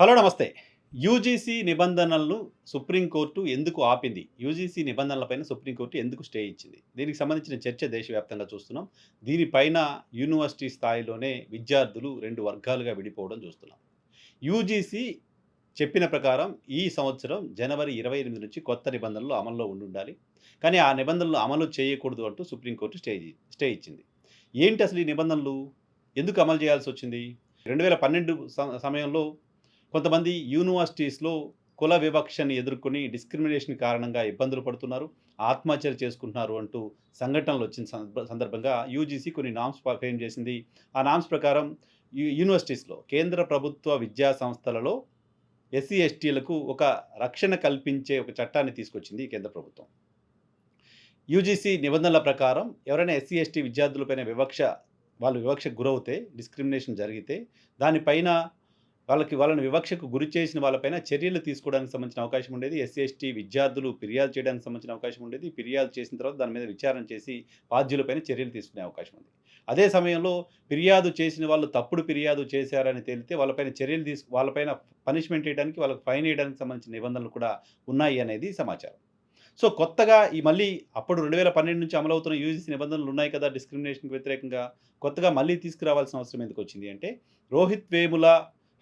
Hello నమస్తే. UGC నిబంధనలను supreme court ఎందుకు ఆపింది? యూజీసీ నిబంధనలపైన సుప్రీంకోర్టు ఎందుకు స్టే ఇచ్చింది? దీనికి సంబంధించిన చర్చ దేశవ్యాప్తంగా చూస్తున్నాం. దీనిపైన యూనివర్సిటీ స్థాయిలోనే విద్యార్థులు 2 వర్గాలుగా విడిపోవడం చూస్తున్నాం. యూజీసీ చెప్పిన ప్రకారం ఈ సంవత్సరం జనవరి 28 నుంచి కొత్త నిబంధనలు అమల్లో ఉండుండాలి. కానీ ఆ నిబంధనలు అమలు చేయకూడదు అంటూ సుప్రీంకోర్టు స్టే ఇచ్చింది. ఏంటి అసలు ఈ నిబంధనలు? ఎందుకు అమలు చేయాల్సొచ్చింది? 2012 సమయంలో కొంతమంది యూనివర్సిటీస్‌లో కుల వివక్షని ఎదుర్కొని డిస్క్రిమినేషన్ కారణంగా ఇబ్బందులు పడుతున్నారు. ఆత్మహత్యలు చేసుకుంటున్నారు అంటూ సంఘటనలొచ్చిన సందర్భంగా యూజీసీ కొన్ని నార్మ్స్ ఫ్రేమ్ చేసింది. ఆ నార్మ్స్ ప్రకారం యూనివర్సిటీస్‌లో కేంద్ర ప్రభుత్వ విద్యా సంస్థలలో ఎస్సీ, ఎస్టీలకు ఒక రక్షణ కల్పించే ఒక చట్టాన్ని తీసుకొచ్చింది ఈ కేంద్ర ప్రభుత్వం. యూజీసీ నిబంధనల ప్రకారం ఎవరైనా ఎస్సీ, ఎస్టీ విద్యార్థులపైన వాళ్ళు వివక్షకు గురవుతే, డిస్క్రిమినేషన్ జరిగితే దానిపైన వాళ్ళని వివక్షకు గురి చేసిన వాళ్ళపైన చర్యలు తీసుకోవడానికి సంబంధించిన అవకాశం ఉండేది. ఎస్సీ, ఎస్టీ విద్యార్థులు ఫిర్యాదు చేయడానికి సంబంధించిన అవకాశం ఉండేది. ఫిర్యాదు చేసిన తర్వాత దాని మీద విచారణ చేసి బాధ్యులపైన చర్యలు తీసుకునే అవకాశం ఉంది. అదే సమయంలో ఫిర్యాదు చేసిన వాళ్ళు తప్పుడు ఫిర్యాదు చేశారని తేలితే వాళ్ళపైన పనిష్మెంట్ ఏయడానికి, వాళ్ళకి ఫైన్ ఏయడానికి సంబంధించిన నిబంధనలు కూడా ఉన్నాయి అనేది సమాచారం. సో, కొత్తగా మళ్ళీ అప్పుడు 2012 నుంచి అమలవుతున్న యూజీసీ నిబంధనలు ఉన్నాయి కదా! డిస్క్రిమినేషన్‌కి వ్యతిరేకంగా. కొత్తగా మళ్ళీ తీసుకురావాల్సిన అవసరం ఎందుకొచ్చింది అంటే, రోహిత్ వేముల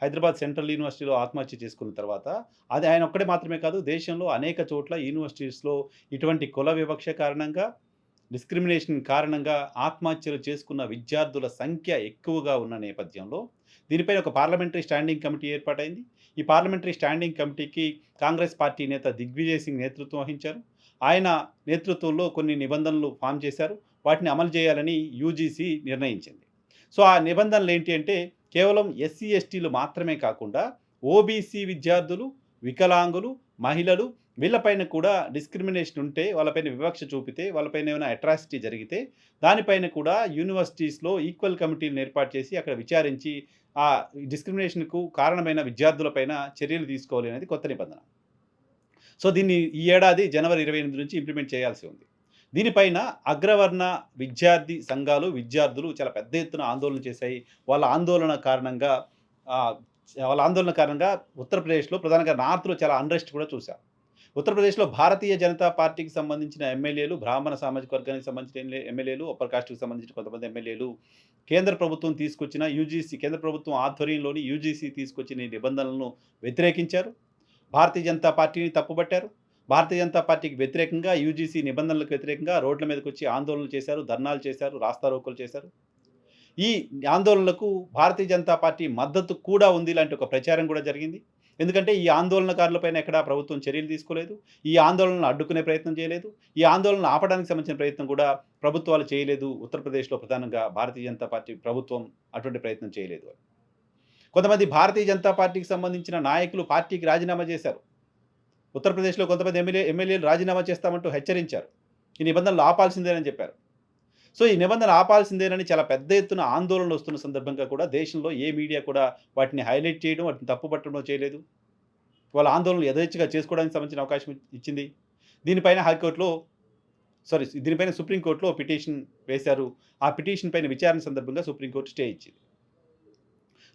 హైదరాబాద్ సెంట్రల్ యూనివర్సిటీలో ఆత్మహత్య చేసుకున్న తర్వాత, అది ఆయన ఒక్కడే మాత్రమే కాదు, దేశంలో అనేక చోట్ల యూనివర్సిటీస్‌లో ఇటువంటి కుల వివక్ష కారణంగా, డిస్క్రిమినేషన్ కారణంగా ఆత్మహత్యలు చేసుకున్న విద్యార్థుల సంఖ్య ఎక్కువగా ఉన్న నేపథ్యంలో, దీనిపైన ఒక పార్లమెంటరీ స్టాండింగ్ కమిటీ ఏర్పాటైంది. ఈ పార్లమెంటరీ స్టాండింగ్ కమిటీకి కాంగ్రెస్ పార్టీ నేత దిగ్విజయ్ సింగ్ నేతృత్వం వహించారు. ఆయన నేతృత్వంలో కొన్ని నిబంధనలు ఫార్మ్ చేశారు. వాటిని అమలు చేయాలని యూజీసీ నిర్ణయించింది. సో, ఆ నిబంధనలేంటి అంటే, కేవలం ఎస్సీ, ఎస్టీలు మాత్రమే కాకుండా ఓబీసీ విద్యార్థులు, వికలాంగులు, మహిళలు వీళ్ళపైన కూడా డిస్క్రిమినేషన్ ఉంటే, వాళ్ళపైన వివక్ష చూపితే, వాళ్ళపైన ఏమైనా అట్రాసిటీ జరిగితే, దానిపైన కూడా యూనివర్సిటీస్‌లో ఈక్వల్ కమిటీలను ఏర్పాటు చేసి అక్కడ విచారించి ఆ డిస్క్రిమినేషన్‌కు కారణమైన విద్యార్థులపైన చర్యలు తీసుకోవాలి అనేది కొత్త నిబంధన. సో, దీన్ని ఈ ఏడాది జనవరి 28 నుంచి ఇంప్లిమెంట్ చేయాల్సి ఉంది. దీనిపైన అగ్రవర్ణ విద్యార్థి సంఘాలు, విద్యార్థులు చాలా పెద్ద ఎత్తున ఆందోళన చేశాయి. వాళ్ళ ఆందోళన కారణంగా ఆహ్, వాళ్ళ ఆందోళన కారణంగా ఉత్తరప్రదేశ్‌లో ప్రధానంగా నార్త్‌లో చాలా అన్రెస్ట్ కూడా చూసాం. ఉత్తరప్రదేశ్‌లో భారతీయ జనతా పార్టీకి సంబంధించిన ఎమ్మెల్యేలు, బ్రాహ్మణ సామాజిక వర్గానికి సంబంధించిన ఎమ్మెల్యేలు, అప్పర్ కాస్ట్‌కి సంబంధించిన కొంతమంది ఎమ్మెల్యేలు కేంద్ర ప్రభుత్వం తీసుకొచ్చిన కేంద్ర ప్రభుత్వం ఆధ్వర్యంలోని యూజీసీ తీసుకొచ్చిన ఈ నిబంధనలను వ్యతిరేకించారు. భారతీయ జనతా పార్టీని తప్పుబట్టారు. భారతీయ జనతా పార్టీకి వ్యతిరేకంగా, యూజీసీ నిబంధనలకు వ్యతిరేకంగా రోడ్ల మీదకొచ్చి ఆందోళనలు చేశారు, ధర్నాలు చేశారు, రాస్తారోకోలు చేశారు. ఈ ఆందోళనలకు భారతీయ జనతా పార్టీ మద్దతు కూడా ఉంది లాంటి ఒక ప్రచారం కూడా జరిగింది. ఎందుకంటే ఈ ఆందోళనకారులపైన ఎక్కడా ప్రభుత్వం చర్యలు తీసుకోలేదు. ఈ ఆందోళనలను అడ్డుకునే ప్రయత్నం చేయలేదు. ఈ ఆందోళనను ఆపడానికి సంబంధించిన ప్రయత్నం కూడా ప్రభుత్వాలు చేయలేదు. ఉత్తరప్రదేశ్‌లో ప్రధానంగా భారతీయ జనతా పార్టీ ప్రభుత్వం అటువంటి ప్రయత్నం చేయలేదు. కొంతమంది భారతీయ జనతా పార్టీకి సంబంధించిన నాయకులు పార్టీకి రాజీనామా చేశారు. ఉత్తరప్రదేశ్‌లో కొంతమంది ఎమ్మెల్యేలు రాజీనామా చేస్తామంటూ హెచ్చరించారు. ఈ నిబంధనలు ఆపాల్సిందేనని చెప్పారు. సో, ఈ నిబంధనలు ఆపాల్సిందేనని చాలా పెద్ద ఎత్తున ఆందోళనలు వస్తున్న సందర్భంగా కూడా దేశంలో ఏ మీడియా కూడా వాటిని హైలైట్ చేయడం, వాటిని తప్పుపట్టడం చేయలేదు. వాళ్ళ ఆందోళనలు యథేచ్ఛగా చేసుకోవడానికి సంబంధించిన అవకాశం ఇచ్చింది. దీనిపైన దీనిపైన సుప్రీంకోర్టులో పిటిషన్ వేశారు. ఆ పిటిషన్ పైన విచారణ సందర్భంగా సుప్రీంకోర్టు స్టే ఇచ్చింది.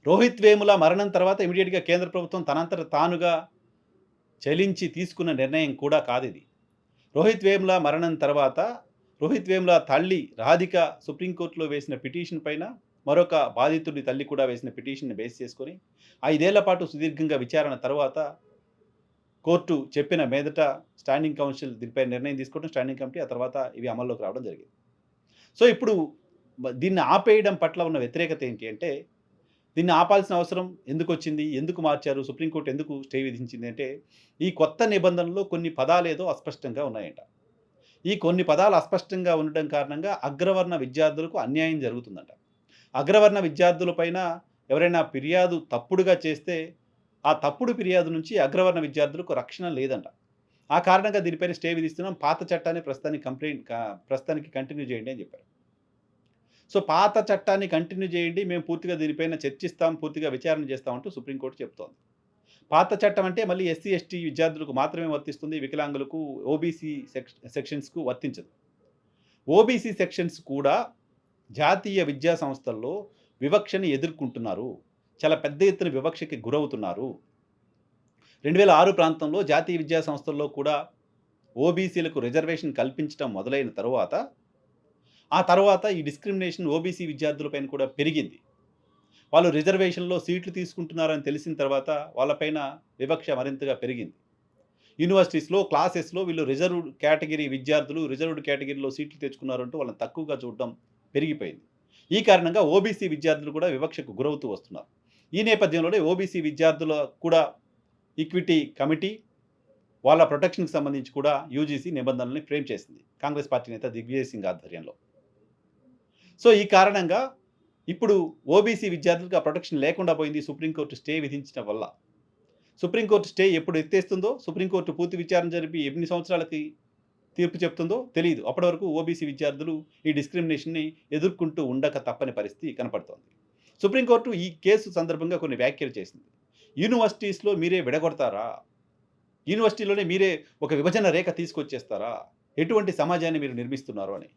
రోహిత్ వేముల మరణం తర్వాత ఇమ్మీడియేట్‌గా కేంద్ర ప్రభుత్వం తనంతట తానుగా చలించి తీసుకున్న నిర్ణయం కూడా కాదిది. రోహిత్ వేముల మరణం తర్వాత రోహిత్ వేముల తల్లి రాధిక సుప్రీంకోర్టులో వేసిన పిటిషన్ పైన మరొక బాధితుడి తల్లి కూడా వేసిన పిటిషన్‌ని బేస్ చేసుకొని 5 ఏళ్ల పాటు సుదీర్ఘంగా విచారణ తర్వాత కోర్టు చెప్పిన మీదట స్టాండింగ్ కౌన్సిల్ దీనిపై నిర్ణయం తీసుకోవడం, స్టాండింగ్ కమిటీ ఆ తర్వాత ఇవి అమల్లోకి రావడం జరిగింది. సో, ఇప్పుడు దీన్ని ఆపేయడం పట్ల ఉన్న వ్యతిరేకత ఏంటి అంటే, దీన్ని ఆపాల్సిన అవసరం ఎందుకొచ్చింది? ఎందుకు మార్చారు? సుప్రీంకోర్టు ఎందుకు స్టే విధించింది అంటే, ఈ కొత్త నిబంధనలో కొన్ని పదాలేదో అస్పష్టంగా ఉన్నాయంట. ఈ కొన్ని పదాలు అస్పష్టంగా ఉండడం కారణంగా అగ్రవర్ణ విద్యార్థులకు అన్యాయం జరుగుతుందంట. అగ్రవర్ణ విద్యార్థుల పైన ఎవరైనా ఫిర్యాదు తప్పుడుగా చేస్తే, ఆ తప్పుడు ఫిర్యాదు నుంచి అగ్రవర్ణ విద్యార్థులకు రక్షణ లేదంట. ఆ కారణంగా దీనిపైన స్టే విధిస్తున్నాం. పాత చట్టాన్ని ప్రస్తుతానికి కంటిన్యూ చేయండి అని చెప్పారు. సో, పాత చట్టాన్ని కంటిన్యూ చేయండి. మేము పూర్తిగా దీనిపైన చర్చిస్తాం, పూర్తిగా విచారణ చేస్తామంటూ సుప్రీంకోర్టు చెప్తోంది. పాత చట్టం అంటే మళ్ళీ ఎస్సీ, ఎస్టీ విద్యార్థులకు మాత్రమే వర్తిస్తుంది. వికలాంగులకు, ఓబీసీ సెక్షన్స్‌కు వర్తించదు. ఓబీసీ సెక్షన్స్ కూడా జాతీయ విద్యా సంస్థల్లో వివక్షని ఎదుర్కొంటున్నారు. చాలా పెద్ద ఎత్తున వివక్షకి గురవుతున్నారు. 2006 ప్రాంతంలో జాతీయ విద్యా సంస్థల్లో కూడా ఓబీసీలకు రిజర్వేషన్ కల్పించటం మొదలైన తరువాత, ఆ తర్వాత ఈ డిస్క్రిమినేషన్ ఓబీసీ విద్యార్థులపైన కూడా పెరిగింది. వాళ్ళు రిజర్వేషన్‌లో సీట్లు తీసుకుంటున్నారని తెలిసిన తర్వాత వాళ్ళపైన వివక్ష మరింతగా పెరిగింది. యూనివర్సిటీస్‌లో, క్లాసెస్‌లో వీళ్ళు రిజర్వ్డ్ కేటగిరీ విద్యార్థులు రిజర్వ్డ్ కేటగిరీలో సీట్లు తెచ్చుకున్నారంటూ వాళ్ళని తక్కువగా చూడడం పెరిగిపోయింది. ఈ కారణంగా ఓబీసీ విద్యార్థులు కూడా వివక్షకు గురవుతూ వస్తున్నారు. ఈ నేపథ్యంలోనే ఓబీసీ విద్యార్థుల కూడా ఈక్విటీ కమిటీ వాళ్ళ ప్రొటెక్షన్‌కి సంబంధించి కూడా యూజీసీ నిబంధనల్ని ఫ్రేమ్ చేసింది. కాంగ్రెస్ పార్టీ నేత దిగ్విజయ్ సింగ్ ఆధ్వర్యంలో. సో, ఈ కారణంగా ఇప్పుడు ఓబీసీ విద్యార్థులకు ఆ ప్రొటెక్షన్ లేకుండా పోయింది సుప్రీంకోర్టు స్టే విధించడం వల్ల. సుప్రీంకోర్టు స్టే ఎప్పుడు ఎత్తేస్తుందో, సుప్రీంకోర్టు పూర్తి విచారణ జరిపి ఎన్ని సంవత్సరాలకి తీర్పు చెప్తుందో తెలీదు. అప్పటి వరకు ఓబీసీ విద్యార్థులు ఈ డిస్క్రిమినేషన్‌ని ఎదుర్కొంటూ ఉండక తప్పని పరిస్థితి కనపడుతోంది. సుప్రీంకోర్టు ఈ కేసు సందర్భంగా కొన్ని వ్యాఖ్యలు చేసింది. యూనివర్సిటీస్‌లో మీరే విడగొడతారా? యూనివర్సిటీలోనే మీరే ఒక విభజన రేఖ తీసుకొచ్చేస్తారా? ఎటువంటి సమాజాన్ని మీరు నిర్మిస్తున్నారు అని.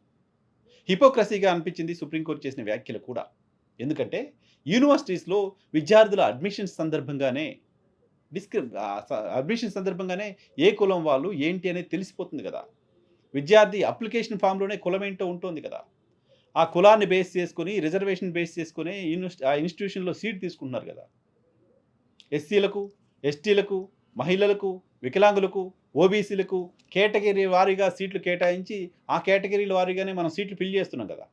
హిపోక్రసీగా అనిపించింది సుప్రీంకోర్టు చేసిన వ్యాఖ్యలు కూడా. ఎందుకంటే యూనివర్సిటీస్‌లో విద్యార్థుల అడ్మిషన్స్ సందర్భంగానే అడ్మిషన్ సందర్భంగానే ఏ కులం వాళ్ళు ఏంటి అనేది తెలిసిపోతుంది గదా! విద్యార్థి అప్లికేషన్ ఫామ్‌లోనే కులం ఏంటో ఉంటోంది కదా! ఆ కులాన్ని బేస్ చేసుకొని, రిజర్వేషన్ బేస్ చేసుకొని ఆ ఇన్‌స్టిట్యూషన్‌లో సీట్ తీసుకుంటున్నారు గదా! ఎస్సీలకు, ఎస్టీలకు, మహిళలకు, వికలాంగులకు, ఓబీసీలకు కేటగిరీ వారీగా సీట్లు కేటాయించి, ఆ కేటగిరీల వారీగానే మనం సీట్లు ఫిల్ చేస్తున్నాం కదా!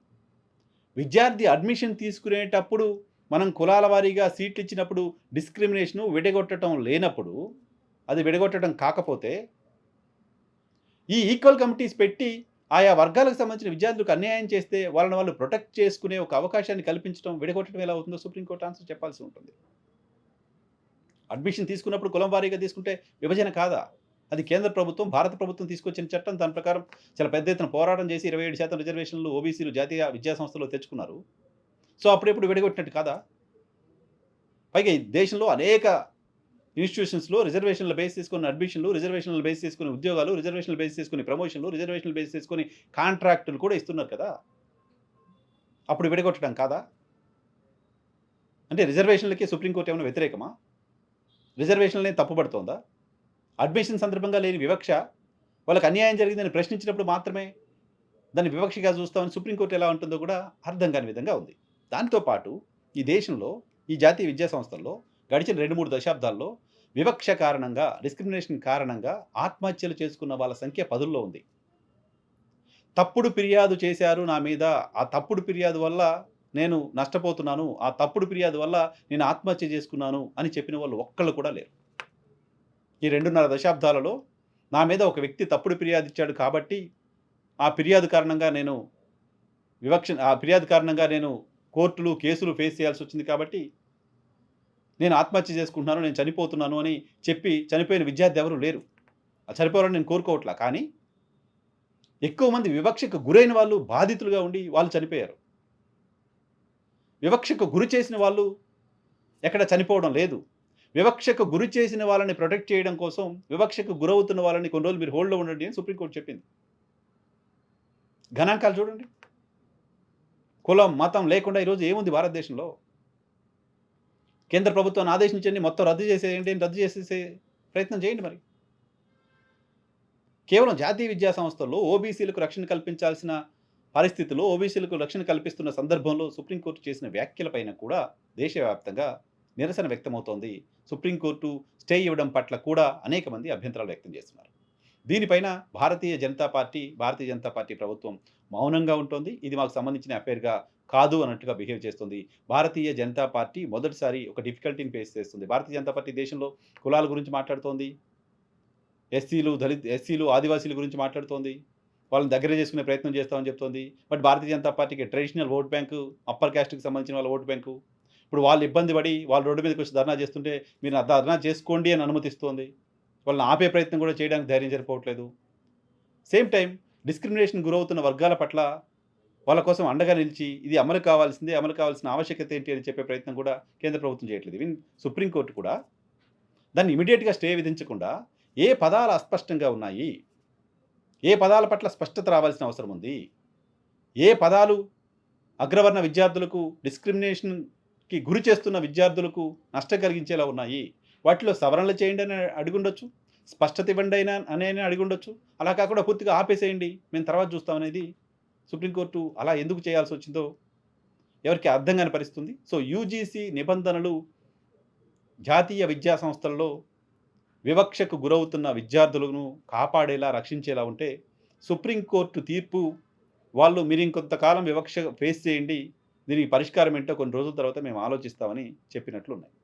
విద్యార్థి అడ్మిషన్ తీసుకునేటప్పుడు మనం కులాల వారీగా సీట్లు ఇచ్చినప్పుడు డిస్క్రిమినేషను విడగొట్టటం లేనప్పుడు, అది విడగొట్టడం కాకపోతే, ఈ ఈక్వల్ కమిటీస్ పెట్టి ఆయా వర్గాలకు సంబంధించిన విద్యార్థులకు అన్యాయం చేస్తే వాళ్ళని వాళ్ళు ప్రొటెక్ట్ చేసుకునే ఒక అవకాశాన్ని కల్పించడం, విడగొట్టడం ఎలా అవుతుందో సుప్రీంకోర్టు ఆన్సర్ చెప్పాల్సి ఉంటుంది. అడ్మిషన్ తీసుకున్నప్పుడు కులం వారీగా తీసుకుంటే విభజన కాదా? అది కేంద్ర ప్రభుత్వం, భారత ప్రభుత్వం తీసుకొచ్చిన చట్టం. దాని ప్రకారం చాలా పెద్ద ఎత్తున పోరాటం చేసి 27% రిజర్వేషన్లు ఓబీసీలు జాతీయ విద్యా సంస్థలో తెచ్చుకున్నారు. సో, అప్పుడెప్పుడు విడగొట్టినట్టు కాదా? పైగా ఈ దేశంలో అనేక ఇన్‌స్టిట్యూషన్స్‌లో రిజర్వేషన్‌ల బేస్ చేసుకున్న అడ్మిషన్‌లు, రిజర్వేషన్‌ల బేస్ చేసుకుని ఉద్యోగాలు, రిజర్వేషన్‌ల బేస్ చేసుకొని ప్రమోషన్‌లు, రిజర్వేషన్‌ల బేస్ చేసుకొని కాంట్రాక్టులు కూడా ఇస్తున్నారు కదా! అప్పుడు విడగొట్టడం కాదా? అంటే రిజర్వేషన్‌లకి సుప్రీంకోర్టు ఏమైనా వ్యతిరేకమా? రిజర్వేషన్‌లని తప్పుపడుతోందా? అడ్మిషన్ సందర్భంగా లేని వివక్ష, వాళ్ళకి అన్యాయం జరిగిందని ప్రశ్నించినప్పుడు మాత్రమే దాన్ని వివక్షగా చూస్తామని సుప్రీంకోర్టు ఎలా ఉంటుందో కూడా అర్థం కాని విధంగా ఉంది. దాంతో పాటు ఈ దేశంలో, ఈ జాతీయ విద్యా సంస్థల్లో గడిచిన 2, 3 దశాబ్దాల్లో వివక్ష కారణంగా, డిస్క్రిమినేషన్ కారణంగా ఆత్మహత్యలు చేసుకున్న వాళ్ళ సంఖ్య పదుల్లో ఉంది. తప్పుడు ఫిర్యాదు చేశారు నా మీద, ఆ తప్పుడు ఫిర్యాదు వల్ల నేను నష్టపోతున్నాను, ఆ తప్పుడు ఫిర్యాదు వల్ల నేను ఆత్మహత్య చేసుకున్నాను అని చెప్పిన వాళ్ళు ఒక్కళ్ళు కూడా లేరు. ఈ 2.5 దశాబ్దాలలో నా మీద ఒక వ్యక్తి తప్పుడు ఫిర్యాదు ఇచ్చాడు కాబట్టి, ఆ ఫిర్యాదు కారణంగా నేను కోర్టులు, కేసులు ఫేస్ చేయాల్సొచ్చింది కాబట్టి, నేను ఆత్మహత్య చేసుకుంటున్నాను, నేను చనిపోతున్నాను అని చెప్పి చనిపోయిన విద్యార్థి ఎవరు లేరు. చనిపోవాలని నేను కోరుకోవట్లా. కానీ, ఎక్కువ మంది వివక్షకు గురైన వాళ్ళు బాధితులుగా ఉండి వాళ్ళు చనిపోయారు. వివక్షకు గురి చేసిన వాళ్ళు ఎక్కడ చనిపోవడం లేదు. వివక్షకు గురి చేసిన వాళ్ళని ప్రొటెక్ట్ చేయడం కోసం, వివక్షకు గురవుతున్న వాళ్ళని కొన్ని రోజులు మీరు హోల్డ్‌లో ఉండండి అని సుప్రీంకోర్టు చెప్పింది. గణాంకాలు చూడండి. కులం, మతం లేకుండా ఈరోజు ఏముంది భారతదేశంలో? కేంద్ర ప్రభుత్వాన్ని ఆదేశించండి, మొత్తం రద్దు చేసేయండి అని రద్దు చేసేసే ప్రయత్నం చేయండి మరి. కేవలం జాతీయ విద్యా సంస్థల్లో ఓబీసీలకు రక్షణ కల్పించాల్సిన పరిస్థితిలో, ఓబీసీలకు రక్షణ కల్పిస్తున్న సందర్భంలో సుప్రీంకోర్టు చేసిన వ్యాఖ్యలపైన కూడా దేశవ్యాప్తంగా నిరసన వ్యక్తమవుతోంది. సుప్రీంకోర్టు స్టే ఇవ్వడం పట్ల కూడా అనేక మంది అభ్యంతరాలు వ్యక్తం చేస్తున్నారు. దీనిపైన భారతీయ జనతా పార్టీ ప్రభుత్వం మౌనంగా ఉంటోంది. ఇది మాకు సంబంధించిన అఫైర్‌గా కాదు అన్నట్టుగా బిహేవ్ చేస్తుంది. భారతీయ జనతా పార్టీ మొదటిసారి ఒక డిఫికల్టీని ఫేస్ చేస్తుంది. భారతీయ జనతా పార్టీ దేశంలో కులాల గురించి మాట్లాడుతోంది. ఎస్సీలు, ఆదివాసీల గురించి మాట్లాడుతోంది. వాళ్ళని దగ్గర చేసుకునే ప్రయత్నం చేస్తామని చెప్తోంది. బట్ భారతీయ జనతా పార్టీకి ట్రెడిషనల్ ఓట్ బ్యాంకు, అప్పర్ కాస్ట్‌కి సంబంధించిన వాళ్ళ ఓట్ బ్యాంకు. ఇప్పుడు వాళ్ళు ఇబ్బంది పడి వాళ్ళు రోడ్డు మీదకొచ్చి ధర్నా చేస్తుంటే మీరు ధర్నా చేసుకోండి అని అనుమతిస్తోంది. వాళ్ళని ఆపే ప్రయత్నం కూడా చేయడానికి ధైర్యం సరిపోవట్లేదు. సేమ్ టైమ్ డిస్క్రిమినేషన్ గురవుతున్న వర్గాల పట్ల వాళ్ళ కోసం అండగా నిలిచి ఇది అమలు కావాల్సిన ఆవశ్యకత ఏంటి అని చెప్పే ప్రయత్నం కూడా కేంద్ర ప్రభుత్వం చేయట్లేదు. ఈవెన్ సుప్రీంకోర్టు కూడా దాన్ని ఇమ్మీడియేట్‌గా స్టే విధించకుండా ఏ పదాలు అస్పష్టంగా ఉన్నాయి? ఏ పదాల పట్ల స్పష్టత రావాల్సిన అవసరం ఉంది? ఏ పదాలు అగ్రవర్ణ విద్యార్థులకు డిస్క్రిమినేషన్‌కి గురి చేస్తున్న విద్యార్థులకు నష్టం కలిగించేలా ఉన్నాయి? వాటిలో సవరణలు చేయండి అని అడిగుండొచ్చు. స్పష్టత ఇవ్వండి అని అడిగుండొచ్చు. అలా కాకుండా పూర్తిగా ఆపేసేయండి. మేము తర్వాత చూస్తాం అనేది సుప్రీంకోర్టు అలా ఎందుకు చేయాల్సొచ్చిందో ఎవరికీ అర్థం కాని పరిస్థితి ఉంది. సో, యూజీసీ నిబంధనలు జాతీయ విద్యా సంస్థల్లో వివక్షకు గురవుతున్న విద్యార్థులను కాపాడేలా, రక్షించేలా ఉంటే, సుప్రీంకోర్టు తీర్పు వాళ్ళు మీరింకొంతకాలం వివక్ష ఫేస్ చేయండి. దీనికి పరిష్కారం ఏంటో కొన్ని రోజుల తర్వాత మేము ఆలోచిస్తామని చెప్పినట్లున్నాయి.